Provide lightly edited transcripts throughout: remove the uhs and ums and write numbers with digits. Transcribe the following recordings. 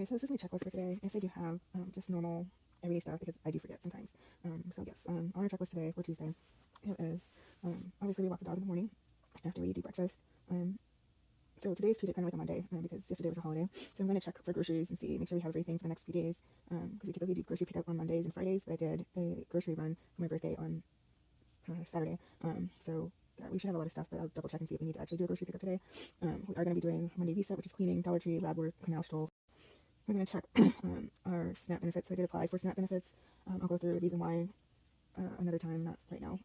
so this is my checklist for today. Yes, I do have just normal everyday stuff because I do forget sometimes. So yes, on our checklist today for Tuesday, it is obviously we walk the dog in the morning after we do breakfast. So today's treated kind of like a Monday because yesterday was a holiday. So I'm going to check for groceries and see, make sure we have everything for the next few days. Because we typically do grocery pickup on Mondays and Fridays, but I did a grocery run for my birthday on Saturday. So yeah, we should have a lot of stuff, but I'll double check and see if we need to actually do a grocery pickup today. We are going to be doing Monday reset, which is cleaning, Dollar Tree, lab work, canal stove. We're going to check our SNAP benefits. So I did apply for SNAP benefits. I'll go through the reason why another time, not right now.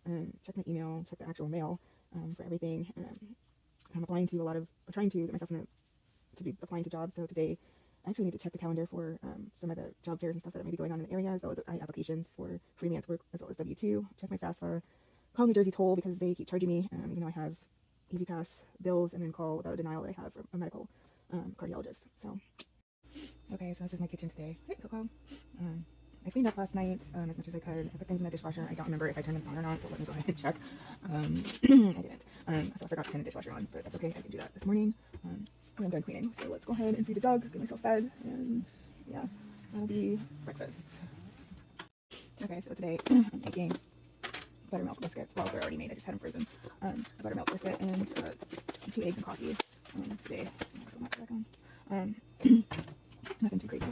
Check my email, check the actual mail for everything. I'm applying to I'm trying to get myself to be applying to jobs. So today I actually need to check the calendar for some of the job fairs and stuff that may be going on in the area, as well as applications for freelance work, as well as W-2. Check my FAFSA, call New Jersey toll because they keep charging me. Even though I have Easy Pass bills, and then call about a denial that I have from a medical cardiologist. So, okay, so this is my kitchen today. Hey, Coco. I cleaned up last night as much as I could. I put things in the dishwasher. I don't remember if I turned them on or not, so let me go ahead and check. I didn't. So I forgot to turn the dishwasher on, but that's okay. I can do that this morning when I'm done cleaning. So let's go ahead and feed the dog, get myself fed, and yeah, that'll be breakfast. Okay, so today I'm making buttermilk biscuits. Well, they're already made. I just had them frozen. A buttermilk biscuit and 2 eggs and coffee today. So much back on. Nothing too crazy.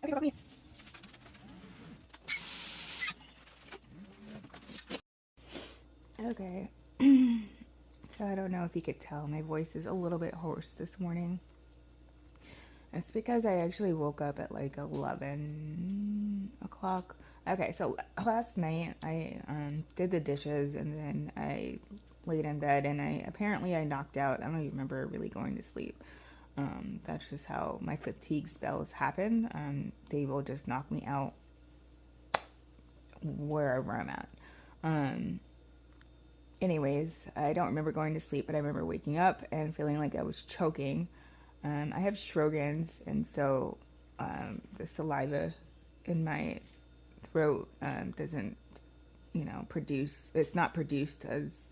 Okay, about me. Okay. So I don't know if you could tell, my voice is a little bit hoarse this morning. It's because I actually woke up at like 11 o'clock. Okay, so last night I did the dishes and then I laid in bed and I knocked out. I don't even remember really going to sleep. That's just how my fatigue spells happen. They will just knock me out wherever I'm at. Anyways, I don't remember going to sleep, but I remember waking up and feeling like I was choking. I have Sjogren's, and so the saliva in my throat doesn't, produce. It's not produced as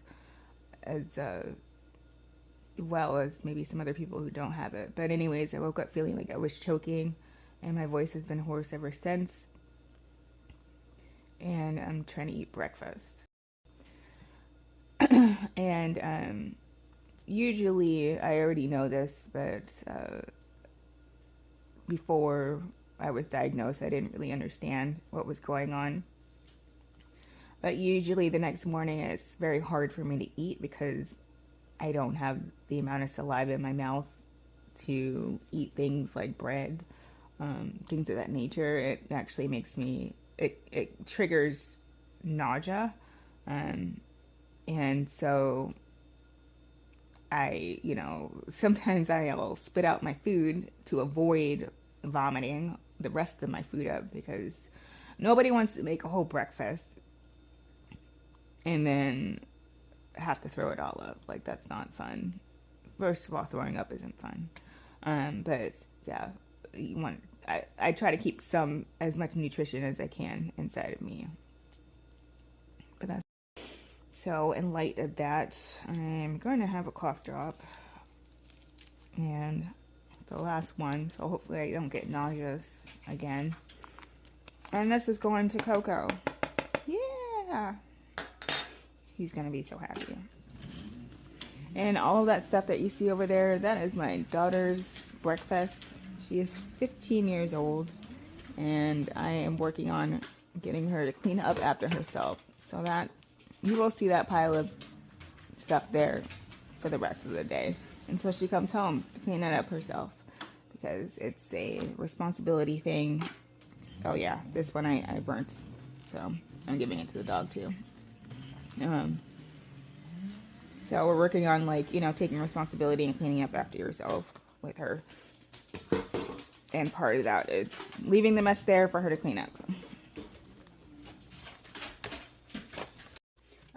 well as maybe some other people who don't have it. But anyways, I woke up feeling like I was choking, and my voice has been hoarse ever since. And I'm trying to eat breakfast. And usually, I already know this, but before I was diagnosed, I didn't really understand what was going on. But usually the next morning, it's very hard for me to eat because I don't have the amount of saliva in my mouth to eat things like bread, things of that nature. It actually makes me, it triggers nausea. And so I, sometimes I will spit out my food to avoid vomiting the rest of my food up because nobody wants to make a whole breakfast and then have to throw it all up. Like, that's not fun. First of all, throwing up isn't fun. But yeah, I try to keep as much nutrition as I can inside of me. But that's so in light of that, I'm going to have a cough drop and the last one, so hopefully I don't get nauseous again. And this is going to Coco. Yeah, he's gonna be so happy. And all of that stuff that you see over there, that is my daughter's breakfast. She is 15 years old and I am working on getting her to clean up after herself, so that you will see that pile of stuff there for the rest of the day until she comes home to clean it up herself, because it's a responsibility thing. Oh yeah, this one I burnt, so I'm giving it to the dog too. So we're working on, like, taking responsibility and cleaning up after yourself with her. And part of that is leaving the mess there for her to clean up.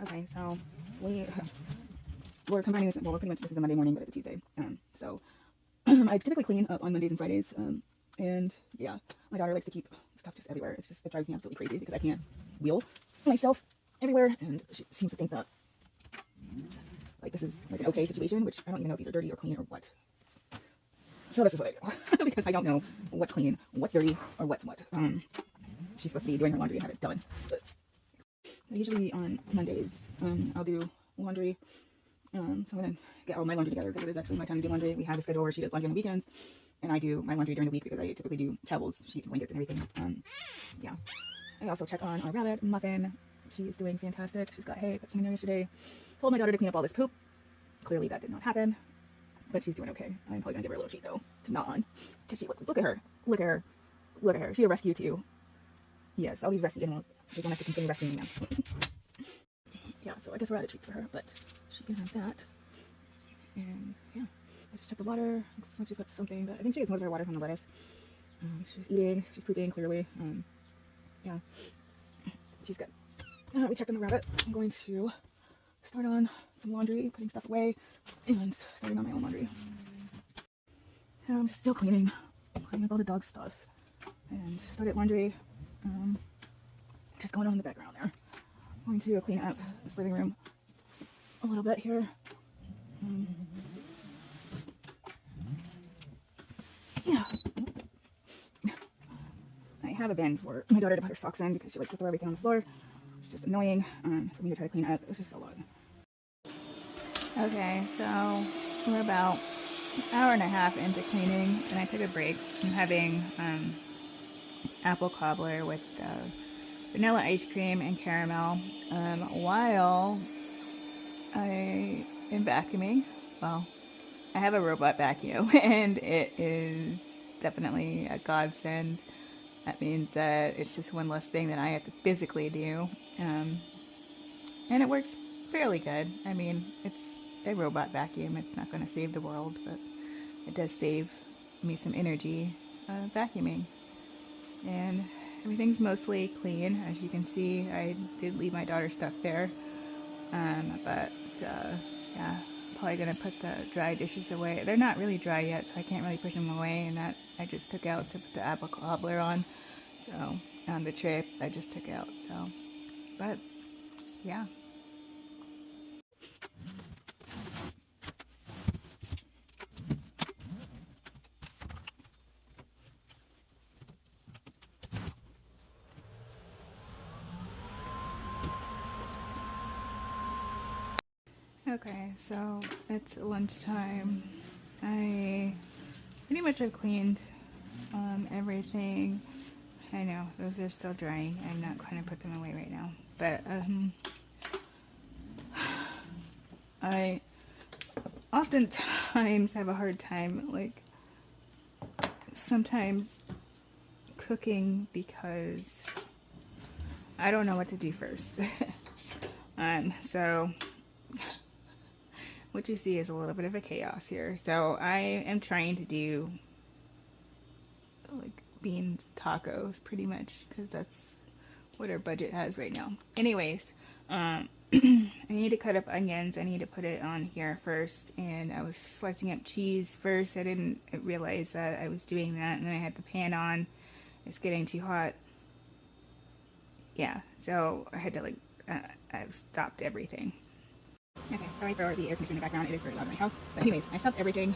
Okay, so we're combining this. Well, we're pretty much, this is a Monday morning, but it's a Tuesday. So I typically clean up on Mondays and Fridays. And yeah, my daughter likes to keep stuff just everywhere. It drives me absolutely crazy because I can't wheel myself everywhere, and she seems to think that like this is like an okay situation, which I don't even know if these are dirty or clean or what. So this is what I do because I don't know what's clean, what's dirty, or what's what. She's supposed to be doing her laundry and have it done. But usually on Mondays, I'll do laundry. So I'm gonna get all my laundry together because it is actually my time to do laundry. We have a schedule where she does laundry on the weekends, and I do my laundry during the week because I typically do towels, sheets, blankets, and everything. Yeah. I also check on our rabbit, Muffin. She is doing fantastic. She's got hay. Put some in there yesterday. Told my daughter to clean up all this poop. Clearly that did not happen, but she's doing okay. I'm probably gonna give her a little treat though to gnaw on because she look at her, look at her, look at her. She a rescue too. Yes, all these rescue animals. We're gonna have to continue rescuing them. Yeah, so I guess we're out of treats for her, but she can have that. And yeah, I just checked the water. Looks like she's got something, but I think she gets most of her water from the lettuce. She's eating. She's pooping clearly. Yeah, she's good. We checked on the rabbit. I'm going to start on some laundry, putting stuff away, and starting on my own laundry. I'm still cleaning up all the dog stuff, and started laundry. Just going on in the background there. I'm going to clean up this living room a little bit here. Yeah. I have a bin for my daughter to put her socks in because she likes to throw everything on the floor. It's just annoying for me to try to clean up. It's just a lot. Okay, so we're about an hour and a half into cleaning, and I took a break. I'm having apple cobbler with vanilla ice cream and caramel while I am vacuuming. Well, I have a robot vacuum, and it is definitely a godsend. That means that it's just one less thing that I have to physically do, and it works fairly good. I mean, it's a robot vacuum. It's not going to save the world, but it does save me some energy vacuuming. And everything's mostly clean. As you can see, I did leave my daughter's stuff there, but yeah, probably going to put the dry dishes away. They're not really dry yet, so I can't really push them away, and that I just took out to put the apple cobbler on. So on the tray I just took out. So, but yeah. Okay, so it's lunchtime. I pretty much have cleaned everything. I know, those are still drying. I'm not going to put them away right now. But I oftentimes have a hard time, like, sometimes cooking because I don't know what to do first. So what you see is a little bit of a chaos here. So I am trying to do like beans tacos pretty much because that's what our budget has right now. Anyways, I need to cut up onions. I need to put it on here first, and I was slicing up cheese first. I didn't realize that I was doing that, and then I had the pan on. It's getting too hot. Yeah, so I had to like I've stopped everything. Okay, sorry for the air conditioner in the background. It is very loud in my house. But anyways, I stopped everything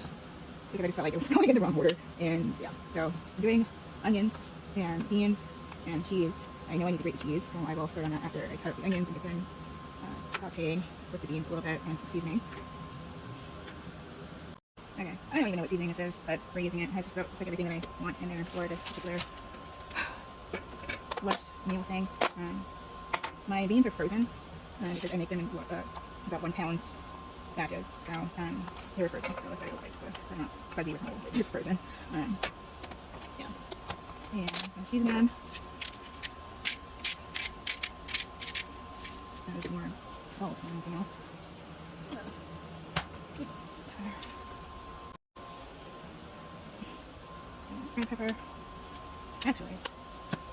because I just felt like it was going in the wrong order. And yeah, so I'm doing onions and beans and cheese. I know I need to grate the cheese, so I will start on that after I cut up the onions and get them sauteing with the beans a little bit and some seasoning. Okay, I don't even know what seasoning this is, but we're using it. It's like everything that I want in there for this particular lunch meal thing. My beans are frozen because I make them in about 1 pound batches, so they were frozen, so that's why they look like this. They're not fuzzy with mold, they're just frozen. Yeah, and I'm gonna season them. There's more salt than anything else. Green pepper. Actually,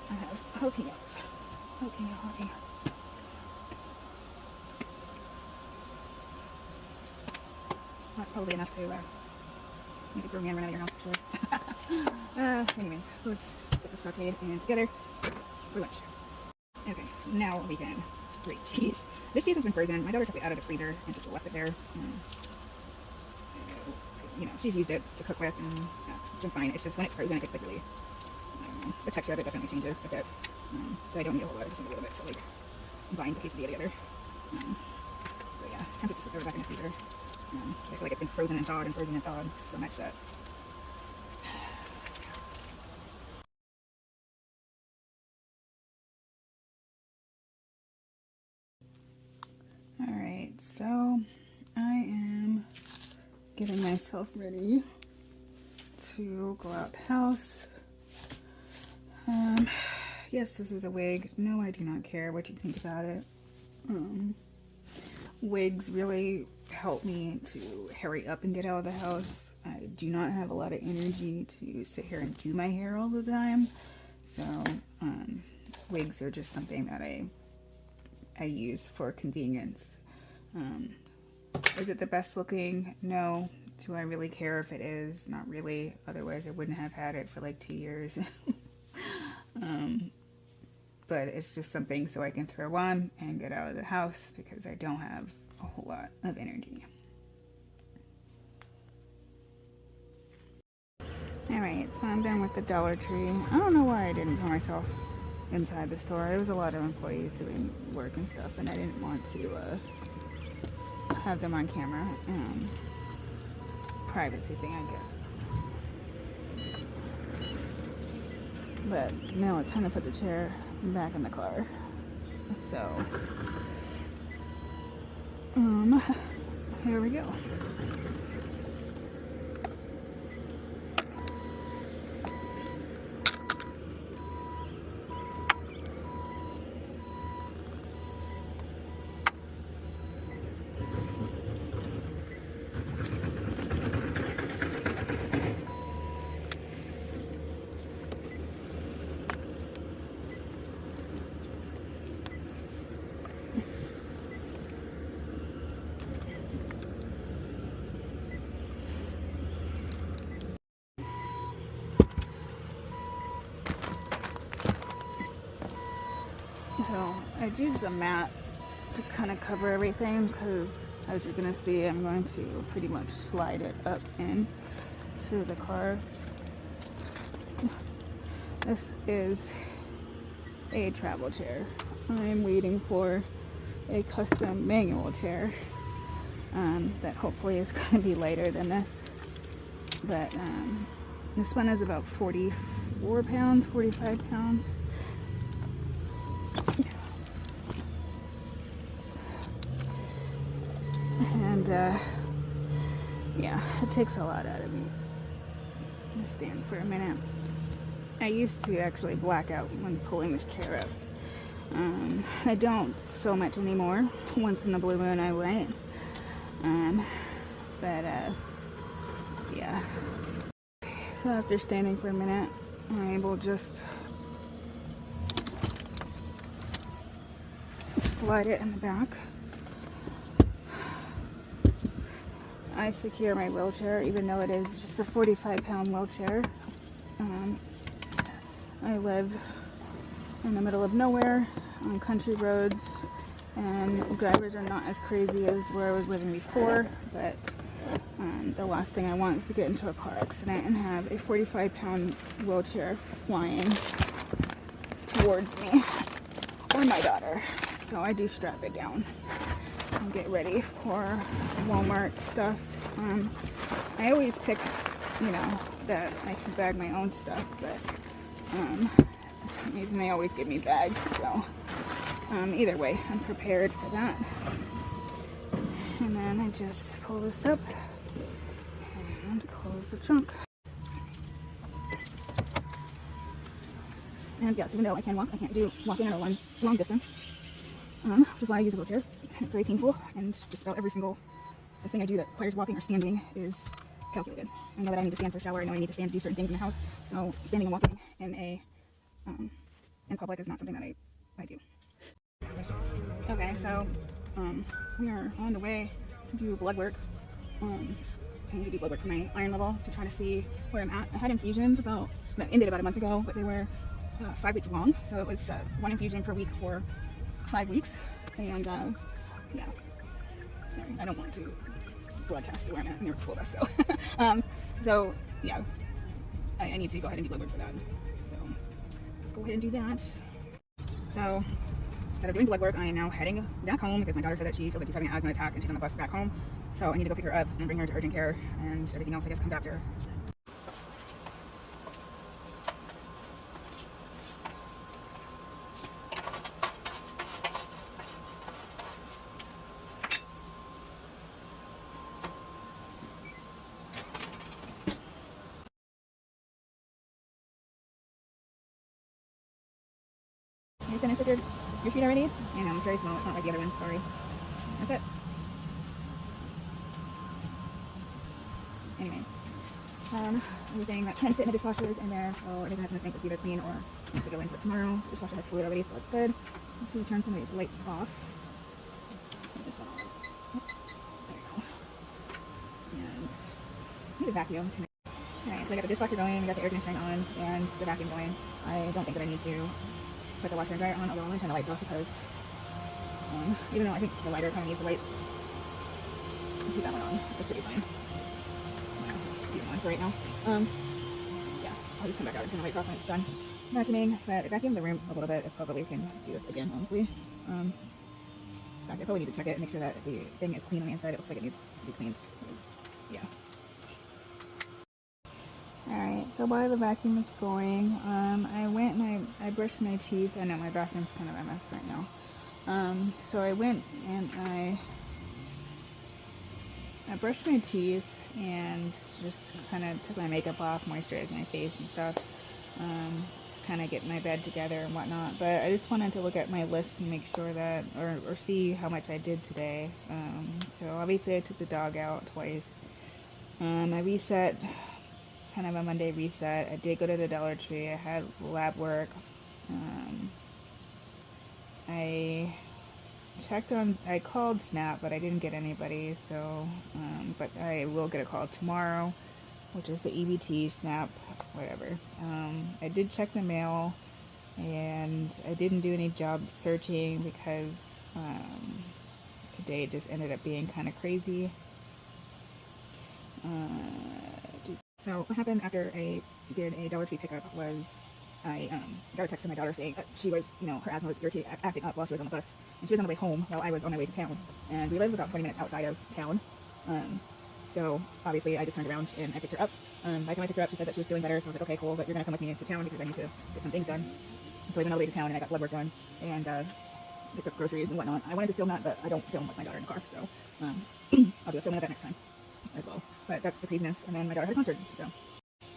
I have jalapenos. Jalapeno. That's probably enough to Make a grown man run out of your house, actually. Anyways, let's get this sauteed and together for lunch. Okay, now we can grate cheese. This cheese has been frozen. My daughter took it out of the freezer and just left it there. You know, she's used it to cook with, and it's been fine. It's just when it's frozen, it gets like really, I don't know, the texture of it definitely changes a bit. But I don't need a whole lot, just a little bit to like bind the quesadilla together. So yeah, tempted just to throw it back in the freezer. I feel like it's been frozen and thawed so much that. Alright, so I am getting myself ready to go out the house. Yes, this is a wig. No, I do not care what you think about it. Wigs really help me to hurry up and get out of the house. I do not have a lot of energy to sit here and do my hair all the time. So, wigs are just something that I use for convenience. Is it the best looking? No. Do I really care if it is? Not really. Otherwise, I wouldn't have had it for like 2 years. But it's just something so I can throw on and get out of the house because I don't have a whole lot of energy. Alright, so I'm done with the Dollar Tree. I don't know why I didn't put myself inside the store. There was a lot of employees doing work and stuff, and I didn't want to have them on camera. Privacy thing, I guess. But now it's time to put the chair back in the car. So, here we go. So I used a mat to kind of cover everything because, as you're going to see, I'm going to pretty much slide it up into the car. This is a travel chair. I'm waiting for a custom manual chair that hopefully is going to be lighter than this. But this one is about 44 pounds, 45 pounds. And yeah, it takes a lot out of me. Just stand for a minute. I used to actually black out when pulling this chair up. I don't so much anymore. Once in a blue moon I went. But yeah. So after standing for a minute, I will just slide it in the back. I secure my wheelchair, even though it is just a 45-pound wheelchair. I live in the middle of nowhere on country roads, and drivers are not as crazy as where I was living before, but the last thing I want is to get into a car accident and have a 45-pound wheelchair flying towards me or my daughter. So I do strap it down and get ready for Walmart stuff. I always pick, that I can bag my own stuff, but for some reason they always give me bags, so either way, I'm prepared for that. And then I just pull this up and close the trunk. And yes, even though I can walk, I can't do walking at a long distance, which is why I use a wheelchair. It's very painful, and just about every single thing I do that requires walking or standing is calculated. I know that I need to stand for a shower. I know I need to stand to do certain things in the house. So standing and walking in public is not something that I do. Okay, so we are on the way to do blood work. I need to do blood work for my iron level to try to see where I'm at. I had infusions that ended about a month ago, but they were 5 weeks long. So it was 1 infusion per week for 5 weeks. And yeah, sorry, I don't want to broadcast where I'm at near the school bus. So, so yeah, I need to go ahead and do blood work for that. So let's go ahead and do that. So instead of doing blood work, I am now heading back home because my daughter said that she feels like she's having an asthma attack and she's on the bus back home. So I need to go pick her up and bring her to urgent care, and everything else I guess comes after. You finished with your feet already? I know, it's very small. It's not like the other ones. Sorry. That's it. Anyways, everything that can fit in the dishwasher is in there, so everything that's in the sink is either clean or needs to go in for tomorrow. The dishwasher has fluid already, so that's good. Let's see, turn some of these lights off. Put this one on. Yep. There we go. And I need a vacuum too. Alright, so I got the dishwasher going, we got the air conditioning on, and the vacuum going. I don't think that I need to put the washer and dryer on, although I'm going to turn the lights off because even though I think the lighter kind of needs the lights, I'll keep that one on. This should be fine. I'll keep it on for right now. Yeah, I'll just come back out and turn the lights off when it's done vacuuming. But I vacuumed the room a little bit. I probably can do this again, honestly. In fact, I probably need to check it and make sure that the thing is clean on the inside. It looks like it needs to be cleaned. Yeah. Alright, so while the vacuum is going, I went and I brushed my teeth. I know my bathroom's kind of a mess right now. So I went and I brushed my teeth and just kind of took my makeup off, moisturized my face and stuff. Just kind of get my bed together and whatnot. But I just wanted to look at my list and make sure that, or see how much I did today. So obviously I took the dog out twice. I reset, kind of a Monday reset. I did go to the Dollar Tree. I had lab work. I checked on, I called Snap, but I didn't get anybody, so, but I will get a call tomorrow, which is the EBT, Snap, whatever. I did check the mail, and I didn't do any job searching because, today just ended up being kind of crazy. So what happened after I did a Dollar Tree pickup was I got a text from my daughter saying that she was, her asthma was acting up while she was on the bus. And she was on the way home while I was on my way to town. And we live about 20 minutes outside of town. So obviously I just turned around and I picked her up. By the time I picked her up, she said that she was feeling better. So I was like, okay, cool, but you're going to come with me into town because I need to get some things done. So I went all the way to town and I got blood work done and picked up groceries and whatnot. I wanted to film that, but I don't film with my daughter in the car. So I'll do a filming of that next time as well. But that's the craziness. And then my daughter had a concert. So,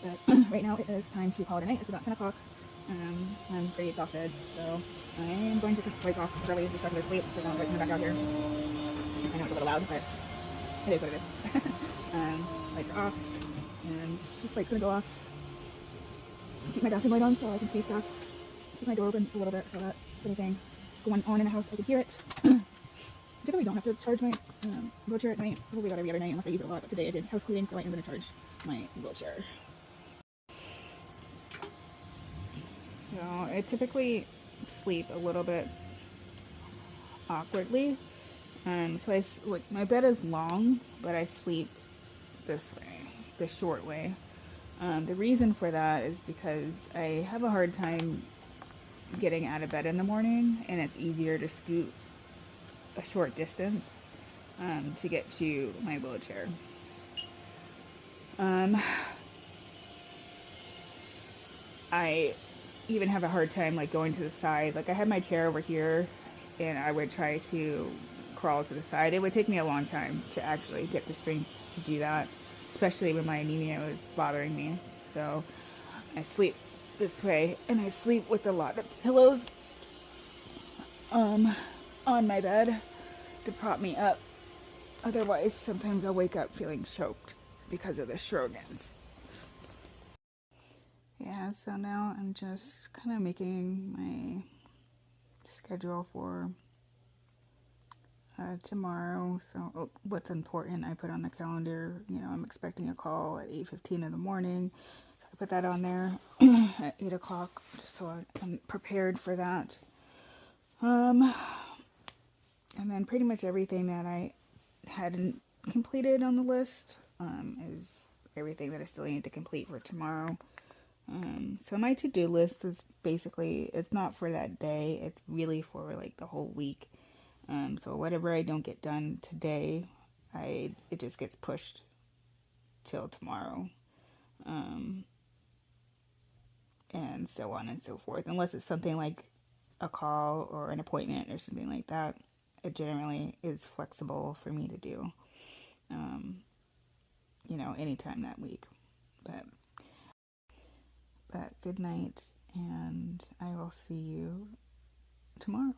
but right now it is time to call it a night. It's about 10 o'clock. I'm pretty exhausted, so I am going to turn the lights off early just so I can go to sleep because I'm coming back out here. I know it's a little loud, but it is what it is. Lights are off, and this light's gonna go off. Keep my bathroom light on so I can see stuff. Keep my door open a little bit so that if anything is going on in the house, I can hear it. Typically don't have to charge my wheelchair at night, probably about every other night unless I use it a lot, but today I did house cleaning, so I am going to charge my wheelchair. So I typically sleep a little bit awkwardly. So my bed is long, but I sleep this way, the short way. The reason for that is because I have a hard time getting out of bed in the morning, and it's easier to scoot a short distance to get to my wheelchair. I even have a hard time going to the side. I had my chair over here and I would try to crawl to the side. It would take me a long time to actually get the strength to do that, especially when my anemia was bothering me. So I sleep this way, and I sleep with a lot of pillows on my bed to prop me up. Otherwise, sometimes I'll wake up feeling choked because of the Schrödinger's. Yeah, so now I'm just kind of making my schedule for tomorrow. So what's important I put on the calendar. I'm expecting a call at 8:15 in the morning. So I put that on there at 8 o'clock just so I'm prepared for that. And then pretty much everything that I hadn't completed on the list is everything that I still need to complete for tomorrow. So my to-do list is basically, it's not for that day, it's really for like the whole week. So whatever I don't get done today, it just gets pushed till tomorrow. And so on and so forth. Unless it's something like a call or an appointment or something like that, it generally is flexible for me to do, anytime that week. But good night, and I will see you tomorrow.